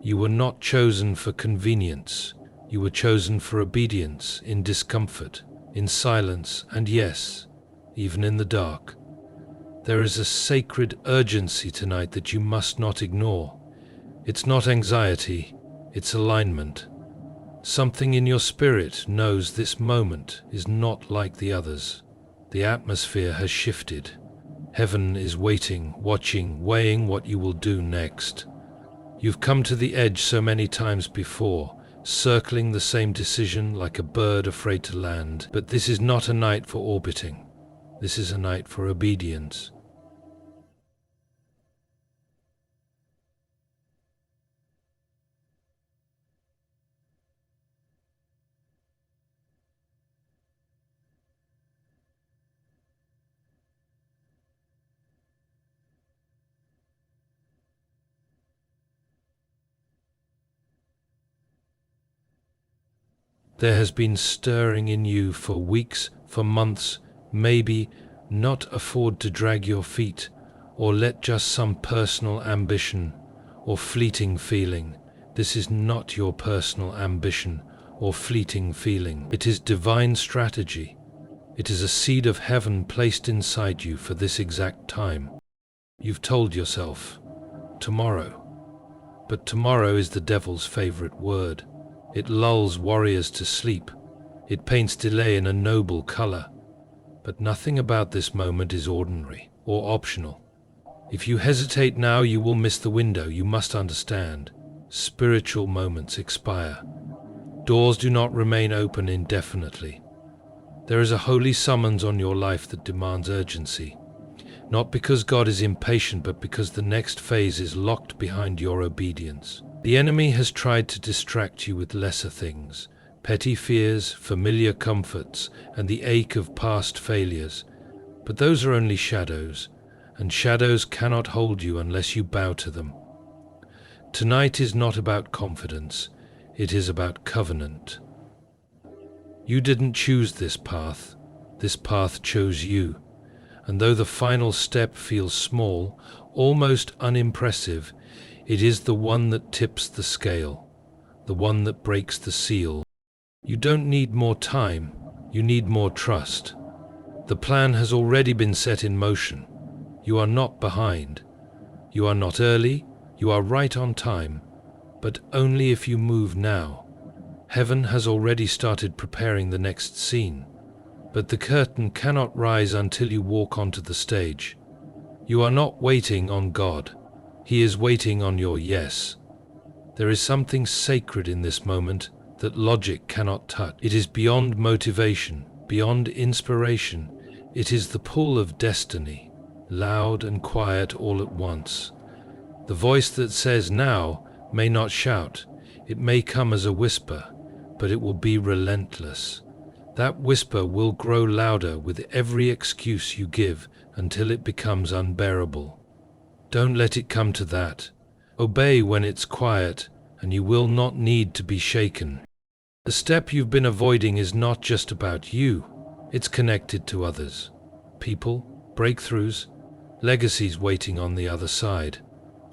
You were not chosen for convenience. You were chosen for obedience, in discomfort, in silence, and yes, even in the dark. There is a sacred urgency tonight that you must not ignore. It's not anxiety, it's alignment. Something in your spirit knows this moment is not like the others. The atmosphere has shifted. Heaven is waiting, watching, weighing what you will do next. You've come to the edge so many times before, circling the same decision like a bird afraid to land. But this is not a night for orbiting. This is a night for obedience. There has been stirring in you for weeks, for months, maybe. Not afford to drag your feet, or let just some personal ambition or fleeting feeling. This is not your personal ambition or fleeting feeling. It is divine strategy. It is a seed of heaven placed inside you for this exact time. You've told yourself, tomorrow. But tomorrow is the devil's favorite word. It lulls warriors to sleep. It paints delay in a noble color. But nothing about this moment is ordinary or optional. If you hesitate now, you will miss the window. You must understand. Spiritual moments expire. Doors do not remain open indefinitely. There is a holy summons on your life that demands urgency. Not because God is impatient, but because the next phase is locked behind your obedience. The enemy has tried to distract you with lesser things, petty fears, familiar comforts, and the ache of past failures. But those are only shadows, and shadows cannot hold you unless you bow to them. Tonight is not about confidence, it is about covenant. You didn't choose this path chose you. And though the final step feels small, almost unimpressive, it is the one that tips the scale, the one that breaks the seal. You don't need more time, you need more trust. The plan has already been set in motion. You are not behind. You are not early, you are right on time, but only if you move now. Heaven has already started preparing the next scene, but the curtain cannot rise until you walk onto the stage. You are not waiting on God. He is waiting on your yes. There is something sacred in this moment that logic cannot touch. It is beyond motivation, beyond inspiration. It is the pull of destiny, loud and quiet all at once. The voice that says now may not shout. It may come as a whisper, but it will be relentless. That whisper will grow louder with every excuse you give until it becomes unbearable. Don't let it come to that. Obey when it's quiet, and you will not need to be shaken. The step you've been avoiding is not just about you. It's connected to others. People, breakthroughs, legacies waiting on the other side.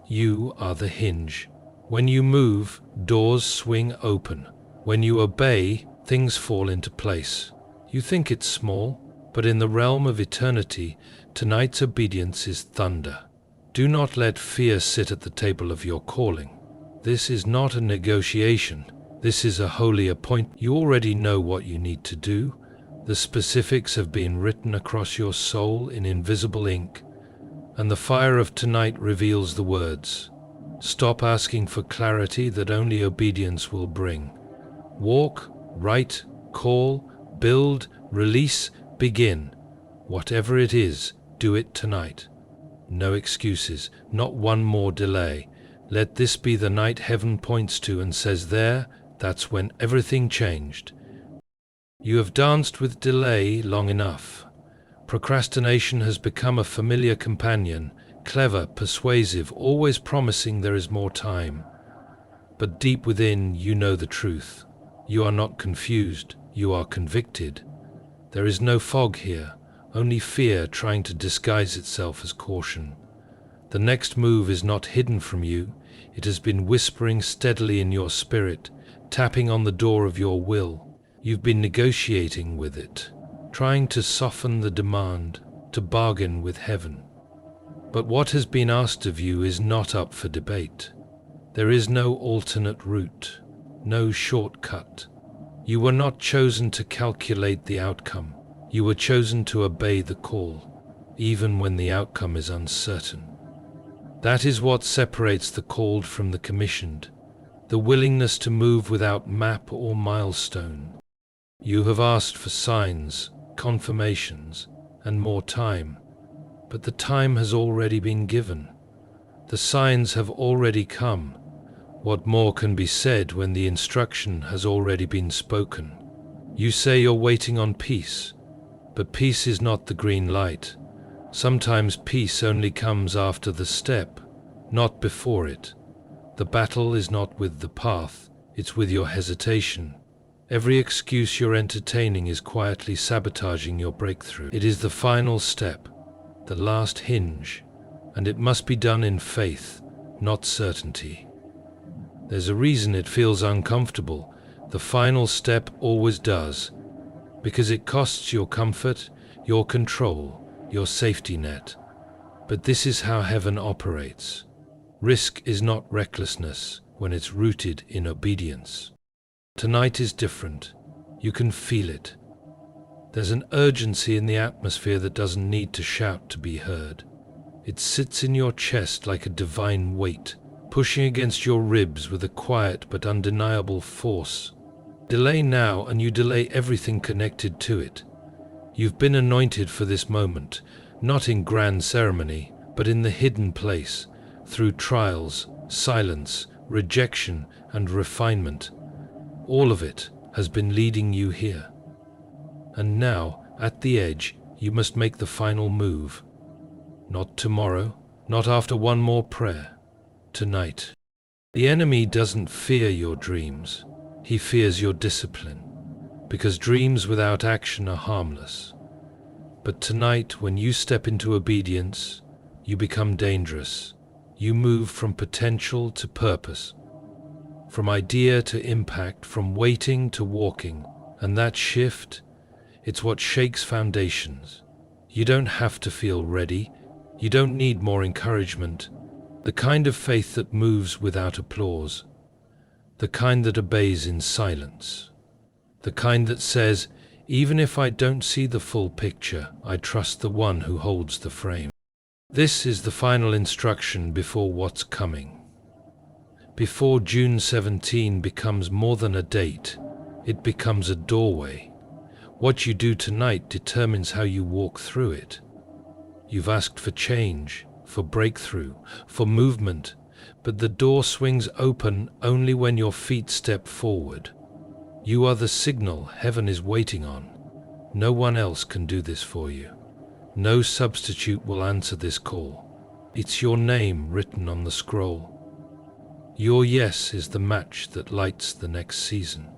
You are the hinge. When you move, doors swing open. When you obey, things fall into place. You think it's small, but in the realm of eternity, tonight's obedience is thunder. Do not let fear sit at the table of your calling. This is not a negotiation. This is a holy appointment. You already know what you need to do. The specifics have been written across your soul in invisible ink, and the fire of tonight reveals the words. Stop asking for clarity that only obedience will bring. Walk, write, call, build, release, begin. Whatever it is, do it tonight. No excuses, not one more delay. Let this be the night heaven points to and says that's when everything changed. You have danced with delay long enough. Procrastination has become a familiar companion, clever, persuasive, always promising there is more time. But deep within, you know the truth. You are not confused, you are convicted. There is no fog here, only fear trying to disguise itself as caution. The next move is not hidden from you, It has been whispering steadily in your spirit, tapping on the door of your will. You've been negotiating with it, trying to soften the demand, to bargain with heaven. But what has been asked of you is not up for debate. There is no alternate route, no shortcut. You were not chosen to calculate the outcome. You were chosen to obey the call, even when the outcome is uncertain. That is what separates the called from the commissioned, the willingness to move without map or milestone. You have asked for signs, confirmations, and more time, but the time has already been given. The signs have already come. What more can be said when the instruction has already been spoken? You say you're waiting on peace, but peace is not the green light. Sometimes peace only comes after the step, not before it. The battle is not with the path, it's with your hesitation. Every excuse you're entertaining is quietly sabotaging your breakthrough. It is the final step, the last hinge, and it must be done in faith, not certainty. There's a reason it feels uncomfortable. The final step always does, because it costs your comfort, your control, your safety net. But this is how heaven operates. Risk is not recklessness when it's rooted in obedience. Tonight is different. You can feel it. There's an urgency in the atmosphere that doesn't need to shout to be heard. It sits in your chest like a divine weight, pushing against your ribs with a quiet but undeniable force. Delay now and you delay everything connected to it. You've been anointed for this moment, not in grand ceremony, but in the hidden place, through trials, silence, rejection, and refinement. All of it has been leading you here. And now, at the edge, you must make the final move. Not tomorrow, not after one more prayer. Tonight. The enemy doesn't fear your dreams. He fears your discipline, because dreams without action are harmless. But tonight, when you step into obedience, you become dangerous. You move from potential to purpose, from idea to impact, from waiting to walking. And that shift, it's what shakes foundations. You don't have to feel ready. You don't need more encouragement. The kind of faith that moves without applause. The kind that obeys in silence. The kind that says, even if I don't see the full picture, I trust the one who holds the frame. This is the final instruction before what's coming. Before June 17 becomes more than a date, it becomes a doorway. What you do tonight determines how you walk through it. You've asked for change, for breakthrough, for movement, but the door swings open only when your feet step forward. You are the signal heaven is waiting on. No one else can do this for you. No substitute will answer this call. It's your name written on the scroll. Your yes is the match that lights the next season.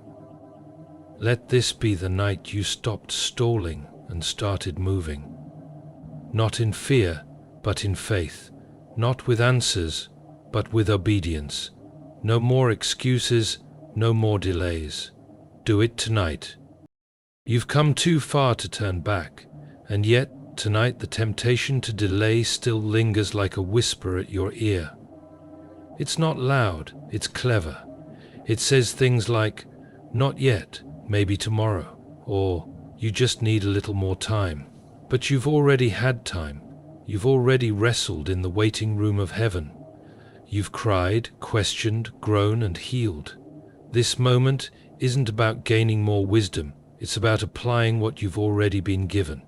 Let this be the night you stopped stalling and started moving. Not in fear, but in faith. Not with answers, but with obedience. No more excuses, no more delays. Do it tonight. You've come too far to turn back, and yet tonight the temptation to delay still lingers like a whisper at your ear. It's not loud, it's clever. It says things like, not yet, maybe tomorrow, or you just need a little more time. But you've already had time. You've already wrestled in the waiting room of heaven. You've cried, questioned, grown, and healed. This moment isn't about gaining more wisdom. It's about applying what you've already been given.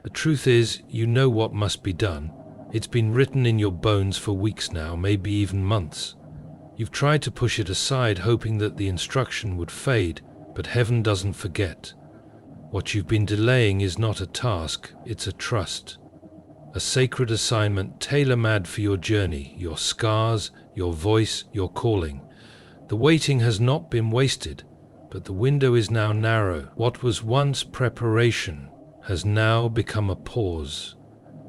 The truth is, you know what must be done. It's been written in your bones for weeks now, maybe even months. You've tried to push it aside, hoping that the instruction would fade, but heaven doesn't forget. What you've been delaying is not a task, it's a trust. A sacred assignment tailor-made for your journey, your scars, your voice, your calling. The waiting has not been wasted, but the window is now narrow. What was once preparation has now become a pause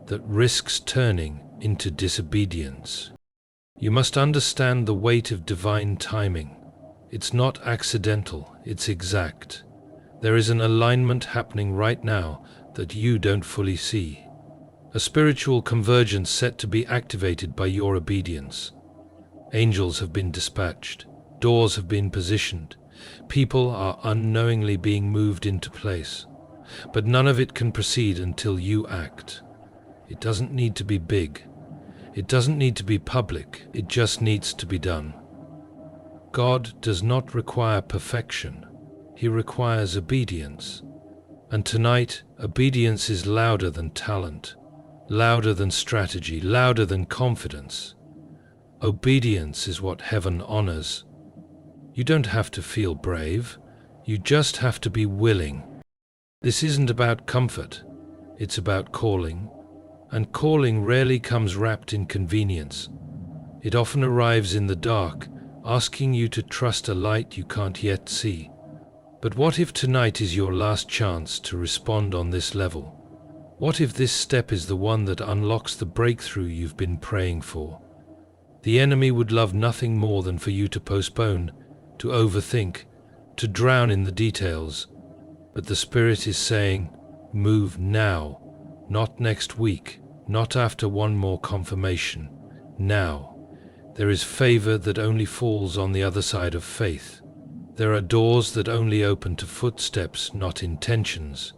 that risks turning into disobedience. You must understand the weight of divine timing. It's not accidental, it's exact. There is an alignment happening right now that you don't fully see. A spiritual convergence set to be activated by your obedience. Angels have been dispatched, doors have been positioned, people are unknowingly being moved into place. But none of it can proceed until you act. It doesn't need to be big. It doesn't need to be public. It just needs to be done. God does not require perfection. He requires obedience. And tonight, obedience is louder than talent, louder than strategy, louder than confidence. Obedience is what heaven honors. You don't have to feel brave. You just have to be willing. This isn't about comfort. It's about calling. And calling rarely comes wrapped in convenience. It often arrives in the dark, asking you to trust a light you can't yet see. But what if tonight is your last chance to respond on this level? What if this step is the one that unlocks the breakthrough you've been praying for? The enemy would love nothing more than for you to postpone, to overthink, to drown in the details. But the Spirit is saying, move now, not next week, not after one more confirmation. Now. There is favor that only falls on the other side of faith. There are doors that only open to footsteps, not intentions.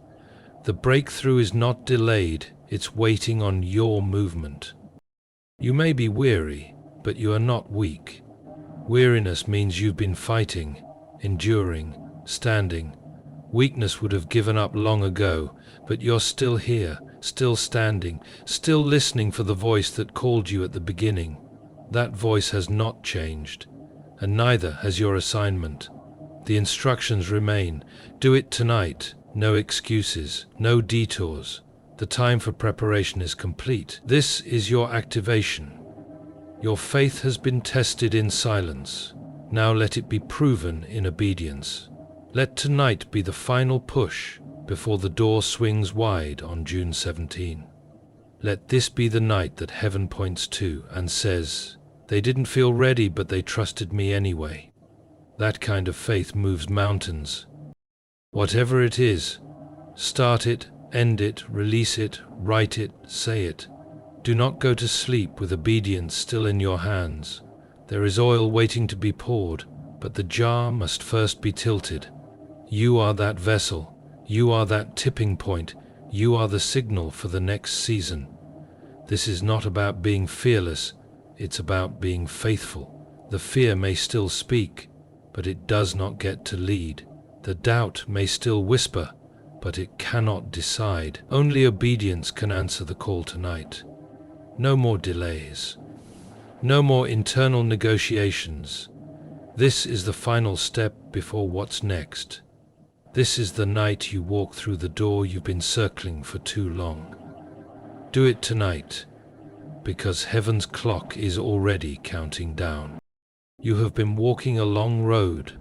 The breakthrough is not delayed, it's waiting on your movement. You may be weary, but you are not weak. Weariness means you've been fighting, enduring, standing. Weakness would have given up long ago, but you're still here, still standing, still listening for the voice that called you at the beginning. That voice has not changed, and neither has your assignment. The instructions remain. Do it tonight. No excuses, no detours. The time for preparation is complete. This is your activation. Your faith has been tested in silence. Now let it be proven in obedience. Let tonight be the final push before the door swings wide on June 17. Let this be the night that heaven points to and says, "They didn't feel ready, but they trusted me anyway." That kind of faith moves mountains. Whatever it is, start it, end it, release it, write it, say it. Do not go to sleep with obedience still in your hands. There is oil waiting to be poured, but the jar must first be tilted. You are that vessel. You are that tipping point. You are the signal for the next season. This is not about being fearless. It's about being faithful. The fear may still speak, but it does not get to lead. The doubt may still whisper, but it cannot decide. Only obedience can answer the call tonight. No more delays. No more internal negotiations. This is the final step before what's next. This is the night you walk through the door you've been circling for too long. Do it tonight, because heaven's clock is already counting down. You have been walking a long road,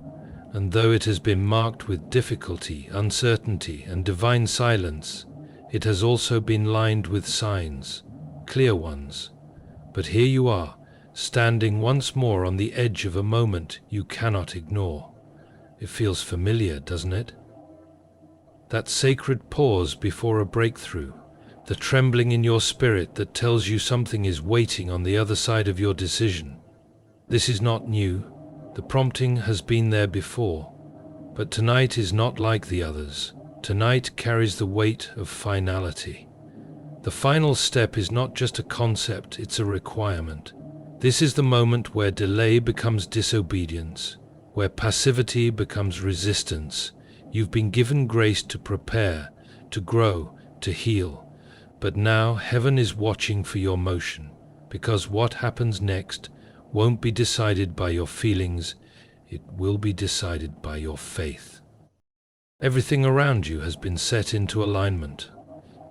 and though it has been marked with difficulty, uncertainty, and divine silence, it has also been lined with signs, clear ones. But here you are, standing once more on the edge of a moment you cannot ignore. It feels familiar, doesn't it? That sacred pause before a breakthrough, the trembling in your spirit that tells you something is waiting on the other side of your decision. This is not new. The prompting has been there before. But tonight is not like the others. Tonight carries the weight of finality. The final step is not just a concept, it's a requirement. This is the moment where delay becomes disobedience, where passivity becomes resistance. You've been given grace to prepare, to grow, to heal. But now heaven is watching for your motion, because what happens next won't be decided by your feelings, it will be decided by your faith. Everything around you has been set into alignment.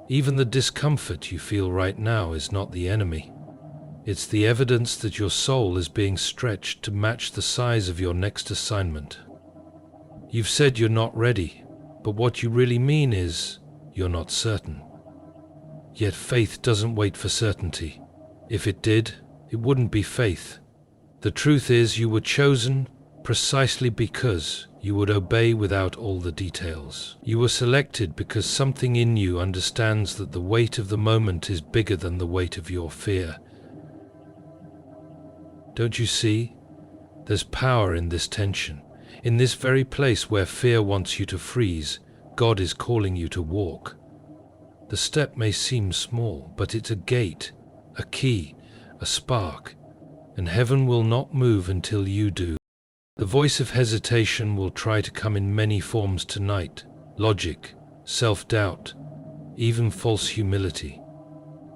Even the discomfort you feel right now is not the enemy. It's the evidence that your soul is being stretched to match the size of your next assignment. You've said you're not ready, but what you really mean is you're not certain. Yet faith doesn't wait for certainty. If it did, it wouldn't be faith. The truth is, you were chosen precisely because you would obey without all the details. You were selected because something in you understands that the weight of the moment is bigger than the weight of your fear. Don't you see? There's power in this tension. In this very place where fear wants you to freeze, God is calling you to walk. The step may seem small, but it's a gate, a key, a spark, and heaven will not move until you do. The voice of hesitation will try to come in many forms tonight: logic, self-doubt, even false humility.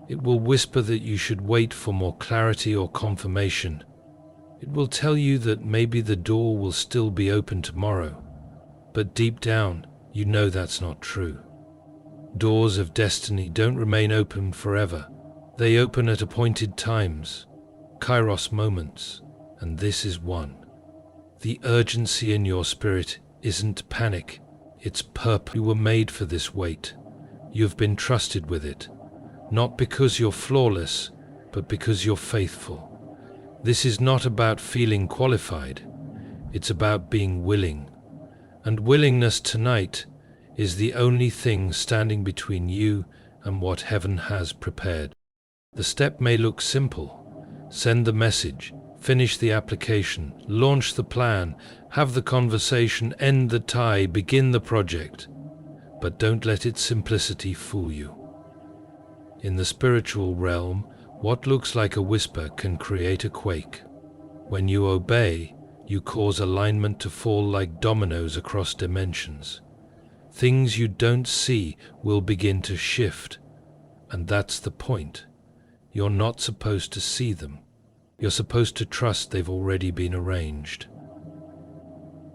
It will whisper that you should wait for more clarity or confirmation. It will tell you that maybe the door will still be open tomorrow, but deep down, you know that's not true. Doors of destiny don't remain open forever. They open at appointed times, kairos moments, and this is one. The urgency in your spirit isn't panic, it's purpose. You were made for this weight. You've been trusted with it, not because you're flawless, but because you're faithful. This is not about feeling qualified, it's about being willing. And willingness tonight is the only thing standing between you and what heaven has prepared. The step may look simple. Send the message, finish the application, launch the plan, have the conversation, end the tie, begin the project. But don't let its simplicity fool you. In the spiritual realm, what looks like a whisper can create a quake. When you obey, you cause alignment to fall like dominoes across dimensions. Things you don't see will begin to shift, and that's the point. You're not supposed to see them. You're supposed to trust they've already been arranged.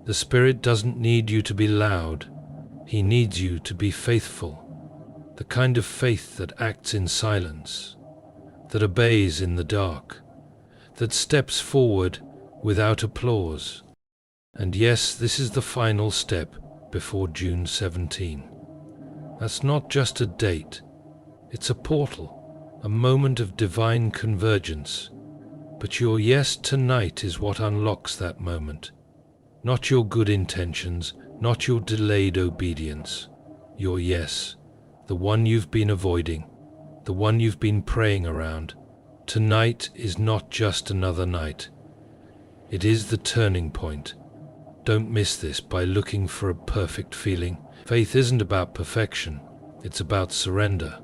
The Spirit doesn't need you to be loud. He needs you to be faithful. The kind of faith that acts in silence, that obeys in the dark, that steps forward without applause. And yes, this is the final step before June 17. That's not just a date, it's a portal, a moment of divine convergence. But your yes tonight is what unlocks that moment. Not your good intentions, not your delayed obedience. Your yes, the one you've been avoiding, the one you've been praying around. Tonight is not just another night. It is the turning point. Don't miss this by looking for a perfect feeling. Faith isn't about perfection, it's about surrender.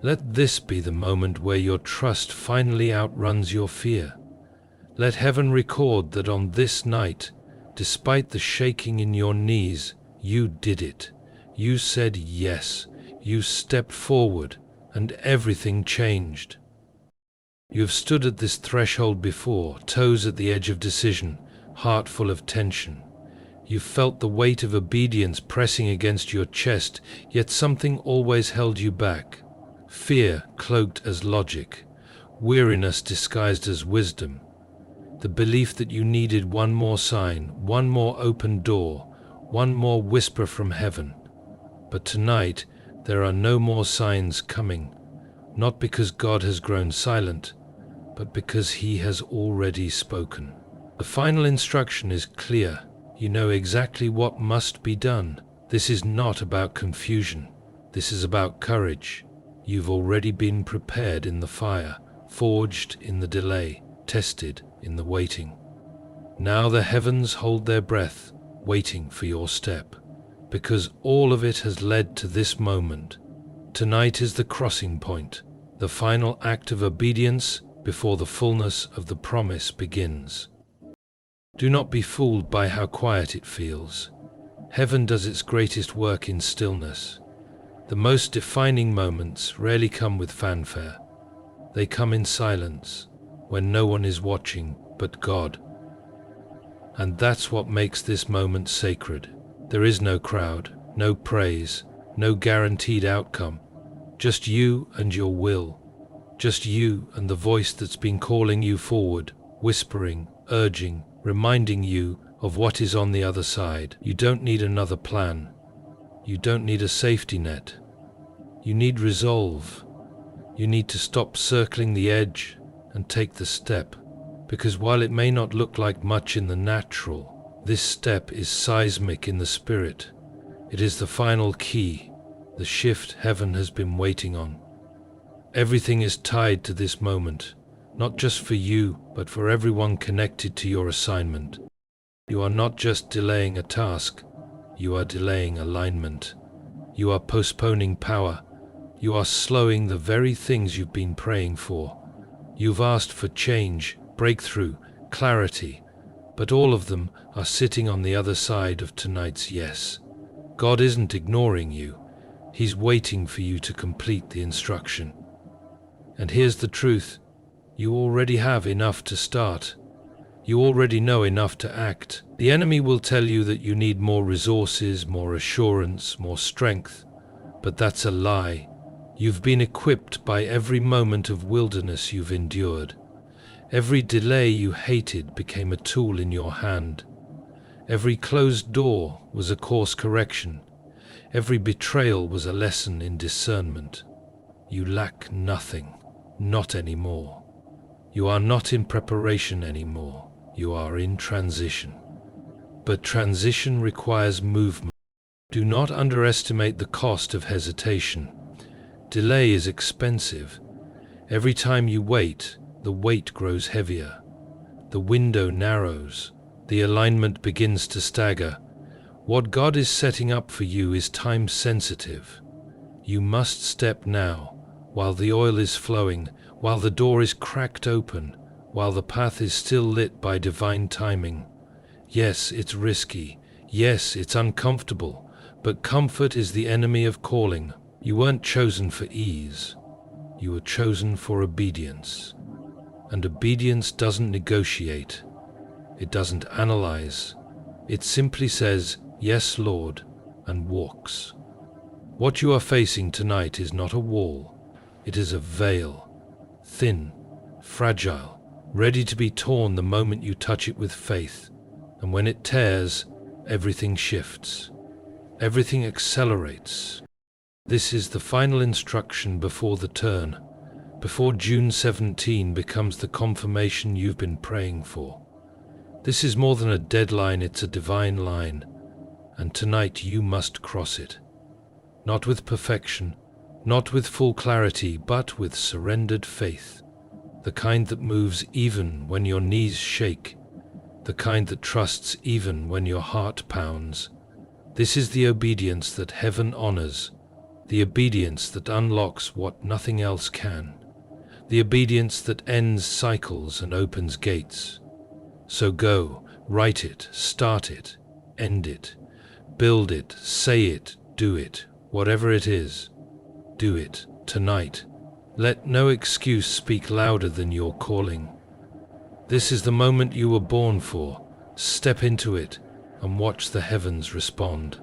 Let this be the moment where your trust finally outruns your fear. Let heaven record that on this night, despite the shaking in your knees, you did it. You said yes. You stepped forward, and everything changed. You have stood at this threshold before, toes at the edge of decision, heart full of tension. You felt the weight of obedience pressing against your chest, yet something always held you back. Fear cloaked as logic, weariness disguised as wisdom, the belief that you needed one more sign, one more open door, one more whisper from heaven. But tonight, there are no more signs coming, not because God has grown silent, but because He has already spoken. The final instruction is clear. You know exactly what must be done. This is not about confusion. This is about courage. You've already been prepared in the fire, forged in the delay, tested in the waiting. Now the heavens hold their breath, waiting for your step, because all of it has led to this moment. Tonight is the crossing point, the final act of obedience before the fullness of the promise begins. Do not be fooled by how quiet it feels. Heaven does its greatest work in stillness. The most defining moments rarely come with fanfare. They come in silence, when no one is watching but God. And that's what makes this moment sacred. There is no crowd, no praise, no guaranteed outcome. Just you and your will. Just you and the voice that's been calling you forward, whispering, urging, reminding you of what is on the other side. You don't need another plan. You don't need a safety net. You need resolve. You need to stop circling the edge and take the step, because while it may not look like much in the natural, this step is seismic in the spirit. It is the final key, the shift heaven has been waiting on. Everything is tied to this moment, not just for you, but for everyone connected to your assignment. You are not just delaying a task, you are delaying alignment. You are postponing power. You are slowing the very things you've been praying for. You've asked for change, breakthrough, clarity, but all of them are sitting on the other side of tonight's yes. God isn't ignoring you. He's waiting for you to complete the instruction. And here's the truth. You already have enough to start. You already know enough to act. The enemy will tell you that you need more resources, more assurance, more strength. But that's a lie. You've been equipped by every moment of wilderness you've endured. Every delay you hated became a tool in your hand. Every closed door was a course correction. Every betrayal was a lesson in discernment. You lack nothing, not anymore. You are not in preparation anymore. You are in transition. But transition requires movement. Do not underestimate the cost of hesitation. Delay is expensive. Every time you wait, the weight grows heavier. The window narrows. The alignment begins to stagger. What God is setting up for you is time sensitive. You must step now, while the oil is flowing, while the door is cracked open, while the path is still lit by divine timing. Yes, it's risky. Yes, it's uncomfortable. But comfort is the enemy of calling. You weren't chosen for ease. You were chosen for obedience. And obedience doesn't negotiate. It doesn't analyze. It simply says, "Yes, Lord," and walks. What you are facing tonight is not a wall. It is a veil. Thin, fragile, ready to be torn the moment you touch it with faith. And when it tears, everything shifts. Everything accelerates. This is the final instruction before the turn, before June 17 becomes the confirmation you've been praying for. This is more than a deadline, it's a divine line, and tonight you must cross it. Not with perfection, not with full clarity, but with surrendered faith. The kind that moves even when your knees shake, the kind that trusts even when your heart pounds. This is the obedience that heaven honors, the obedience that unlocks what nothing else can, the obedience that ends cycles and opens gates. So go, write it, start it, end it, build it, say it, do it, whatever it is, do it tonight. Let no excuse speak louder than your calling. This is the moment you were born for. Step into it and watch the heavens respond.